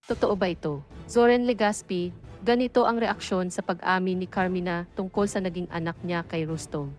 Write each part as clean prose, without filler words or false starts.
Totoo ba ito? Zoren Legaspi, ganito ang reaksyon sa pag-amin ni Carmina tungkol sa naging anak niya kay Rustom.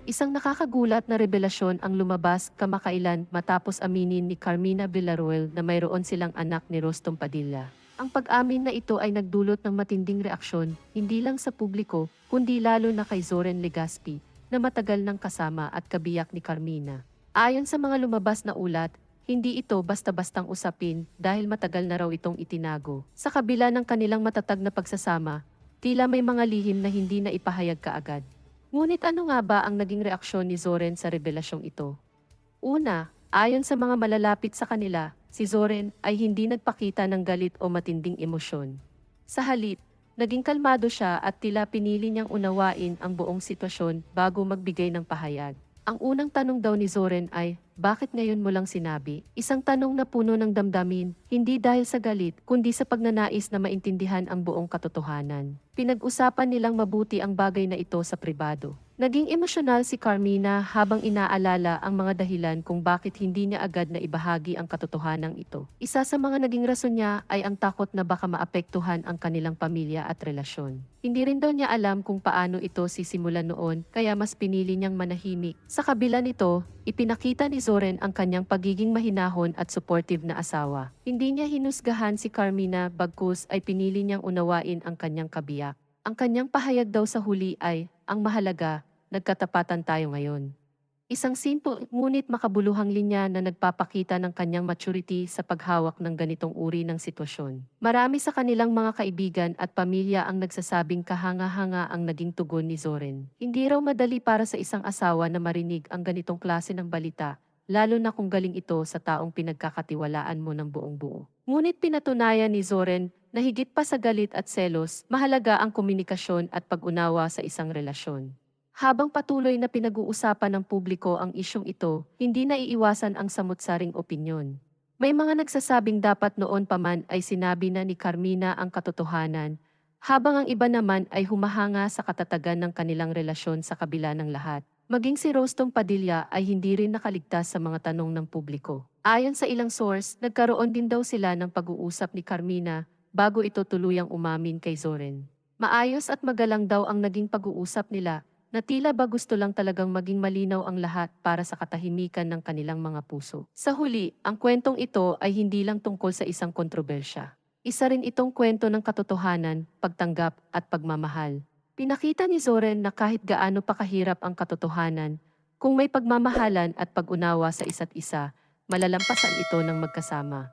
Isang nakakagulat na revelasyon ang lumabas kamakailan matapos aminin ni Carmina Villaruel na mayroon silang anak ni Rustom Padilla. Ang pag-amin na ito ay nagdulot ng matinding reaksyon, hindi lang sa publiko, kundi lalo na kay Zoren Legaspi, na matagal nang kasama at kabiyak ni Carmina. Ayon sa mga lumabas na ulat, hindi ito basta-bastang usapin dahil matagal na raw itong itinago. Sa kabila ng kanilang matatag na pagsasama, tila may mga lihim na hindi na ipahayag kaagad. Ngunit ano nga ba ang naging reaksyon ni Zoren sa revelasyong ito? Una, ayon sa mga malalapit sa kanila, si Zoren ay hindi nagpakita ng galit o matinding emosyon. Sa halip, naging kalmado siya at tila pinili niyang unawain ang buong sitwasyon bago magbigay ng pahayag. Ang unang tanong daw ni Zoren ay, bakit ngayon mo lang sinabi? Isang tanong na puno ng damdamin, hindi dahil sa galit, kundi sa pagnanais na maintindihan ang buong katotohanan. Pinag-usapan nilang mabuti ang bagay na ito sa pribado. Naging emosyonal si Carmina habang inaalala ang mga dahilan kung bakit hindi niya agad na ibahagi ang katotohanan ito. Isa sa mga naging rason niya ay ang takot na baka maapektuhan ang kanilang pamilya at relasyon. Hindi rin daw niya alam kung paano ito sisimulan noon, kaya mas pinili niyang manahimik. Sa kabila nito, ipinakita ni Zoren ang kanyang pagiging mahinahon at supportive na asawa. Hindi niya hinusgahan si Carmina bagkus ay pinili niyang unawain ang kanyang kabiyak. Ang kanyang pahayag daw sa huli ay, ang mahalaga, nagkatapatan tayo ngayon. Isang simple ngunit makabuluhang linya na nagpapakita ng kanyang maturity sa paghawak ng ganitong uri ng sitwasyon. Marami sa kanilang mga kaibigan at pamilya ang nagsasabing kahanga-hanga ang naging tugon ni Zoren. Hindi raw madali para sa isang asawa na marinig ang ganitong klase ng balita, lalo na kung galing ito sa taong pinagkakatiwalaan mo ng buong buo. Ngunit pinatunayan ni Zoren na higit pa sa galit at selos, mahalaga ang komunikasyon at pag-unawa sa isang relasyon. Habang patuloy na pinag-uusapan ng publiko ang isyong ito, hindi naiiwasan ang samut-saring opinyon. May mga nagsasabing dapat noon pa man ay sinabi na ni Carmina ang katotohanan, habang ang iba naman ay humahanga sa katatagan ng kanilang relasyon sa kabila ng lahat. Maging si Rostom Padilla ay hindi rin nakaligtas sa mga tanong ng publiko. Ayon sa ilang source, nagkaroon din daw sila ng pag-uusap ni Carmina bago ito tuluyang umamin kay Zoren. Maayos at magalang daw ang naging pag-uusap nila, na tila ba gusto lang talagang maging malinaw ang lahat para sa katahimikan ng kanilang mga puso. Sa huli, ang kwentong ito ay hindi lang tungkol sa isang kontrobersya. Isa rin itong kwento ng katotohanan, pagtanggap at pagmamahal. Pinakita ni Zoren na kahit gaano pa kahirap ang katotohanan, kung may pagmamahalan at pag-unawa sa isa't isa, malalampasan ito ng magkasama.